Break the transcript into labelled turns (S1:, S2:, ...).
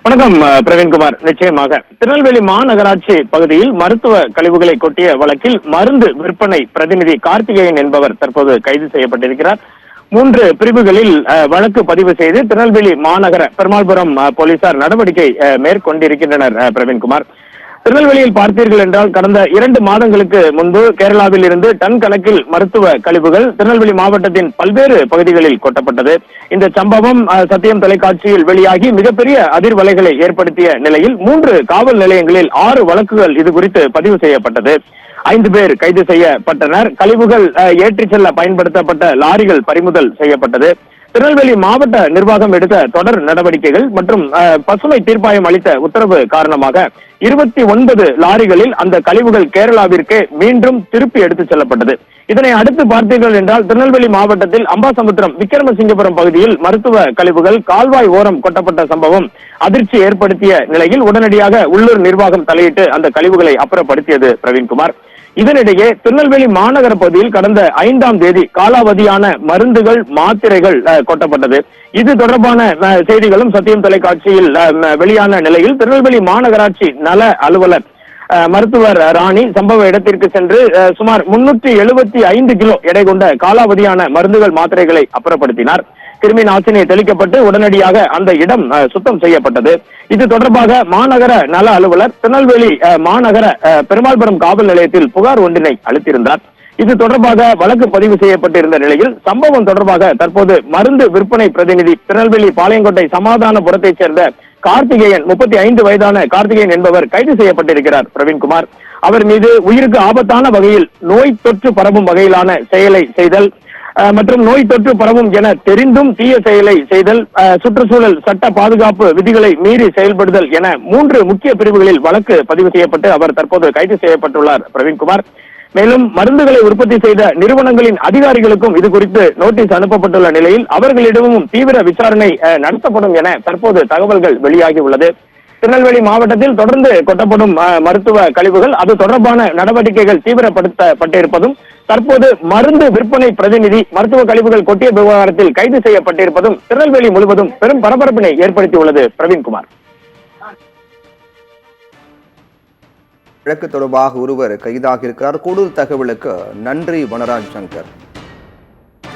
S1: வணக்கம் பிரவீன்குமார். நிச்சயமாக திருநெல்வேலி மாநகராட்சி பகுதியில் மருத்துவ கழிவுகளை கொட்டிய வழக்கில் மருந்து விற்பனை பிரதிநிதி கார்த்திகேயன் என்பவர் தற்போது கைது செய்யப்பட்டிருக்கிறார். 3 பிரிவுகளில் வழக்கு பதிவு செய்து திருநெல்வேலி மாநகர பெருமாள்புரம் போலீசார் நடவடிக்கை மேற்கொண்டிருக்கின்றனர். பிரவீன்குமார், திருநெல்வேலியில் பார்த்தீர்கள் என்றால் கடந்த 2 மாதங்களுக்கு முன்பு கேரளாவில் இருந்து டன் கணக்கில் மருத்துவ கழிவுகள் திருநெல்வேலி மாவட்டத்தின் பல்வேறு பகுதிகளில் கொட்டப்பட்டது. இந்த சம்பவம் சத்தியம் தொலைக்காட்சியில் வெளியாகி மிகப்பெரிய அதிர்வலைகளை ஏற்படுத்திய நிலையில் 3 காவல் நிலையங்களில் 6 வழக்குகள் இது குறித்து பதிவு செய்யப்பட்டது. 5 பேர் கைது செய்யப்பட்டனர். கழிவுகள் ஏற்றிச் செல்ல பயன்படுத்தப்பட்ட லாரிகள் பறிமுதல் செய்யப்பட்டது. திருநெல்வேலி மாவட்ட நிர்வாகம் எடுத்த தொடர் நடவடிக்கைகள் மற்றும் பசுமை தீர்ப்பாயம் அளித்த உத்தரவு காரணமாக 29 லாரிகளில் அந்த கழிவுகள் கேரளாவிற்கு மீண்டும் திருப்பி எடுத்துச் செல்லப்பட்டது. இதனை அடுத்து பார்த்தீர்கள் என்றால் திருநெல்வேலி மாவட்டத்தில் அம்பாசமுத்திரம் விக்கிரமசிங்கபுரம் பகுதியில் மருத்துவ கழிவுகள் கால்வாய் ஓரம் கொட்டப்பட்ட சம்பவம் அதிர்ச்சி ஏற்படுத்திய நிலையில் உடனடியாக உள்ளூர் நிர்வாகம் தலையிட்டு அந்த கழிவுகளை அப்புறப்படுத்தியது. பிரவீன்குமார், இதனிடையே திருநெல்வேலி மாநகர பகுதியில் கடந்த 5ஆம் தேதி காலாவதியான மருந்துகள் மாத்திரைகள் கொட்டப்பட்டது. இது தொடர்பான செய்திகளும் சத்தியம் தொலைக்காட்சியில் வெளியான நிலையில் திருநெல்வேலி மாநகராட்சி நல அலுவலர் மருத்துவர் ராணி சம்பவ இடத்திற்கு சென்று சுமார் 375 கிலோ எடை கொண்ட காலாவதியான மருந்துகள் மாத்திரைகளை அப்புறப்படுத்தினார். கிருமி நாசினி தெளிக்கப்பட்டு உடனடியாக அந்த இடம் சுத்தம் செய்யப்பட்டது. இது தொடர்பாக மாநகர நல அலுவலர் திருநெல்வேலி மாநகர பெருமாள்புரம் காவல் நிலையத்தில் புகார் ஒன்றினை அளித்திருந்தார். இது தொடர்பாக வழக்கு பதிவு செய்யப்பட்டிருந்த நிலையில் சம்பவம் தொடர்பாக தற்போது மருந்து விற்பனை பிரதிநிதி திருநெல்வேலி பாளையங்கோட்டை சமாதானபுரத்தைச் சேர்ந்த கார்த்திகேயன் 35 வயதான கார்த்திகேயன் என்பவர் கைது செய்யப்பட்டிருக்கிறார். பிரவீன்குமார், அவர் மீது உயிருக்கு ஆபத்தான வகையில் நோய் தொற்று பரவும் வகையிலான செயலை செய்தல் மற்றும் நோய் தொற்று பரவும் என தெரிந்தும் தீய செயலை செய்தல், சுற்றுச்சூழல் சட்ட பாதுகாப்பு விதிகளை மீறி செயல்படுதல் என 3 முக்கிய பிரிவுகளில் வழக்கு பதிவு செய்யப்பட்டு அவர் தற்போது கைது செய்யப்பட்டுள்ளார். பிரவீன்குமார், மேலும் மருந்துகளை உற்பத்தி செய்த நிறுவனங்களின் அதிகாரிகளுக்கும் இது குறித்து நோட்டீஸ் அனுப்பப்பட்டுள்ள நிலையில் அவர்களிடமும் தீவிர விசாரணை நடத்தப்படும் என தற்போது தகவல்கள் வெளியாகி உள்ளது. திருநெல்வேலி மாவட்டத்தில் தொடர்ந்து கொட்டப்படும் மருத்துவ கழிவுகள் அது தொடர்பான நடவடிக்கைகள் தீவிரப்படுத்தப்பட்டிருப்பதும் தற்போது மருந்து விற்பனை பிரதிநிதி மருத்துவ கழிவுகள் கொட்டிய விவகாரத்தில் கைது செய்யப்பட்டிருப்பதும் திருநெல்வேலி முழுவதும் பெரும் பரபரப்பினை ஏற்படுத்தியுள்ளது. பிரவீன்குமார்,
S2: வழக்கு தொடர்பாக ஒருவர் கைதாக இருக்கிறார். கூடுதல் தகவலுக்கு நன்றி வனராஜ் சங்கர்.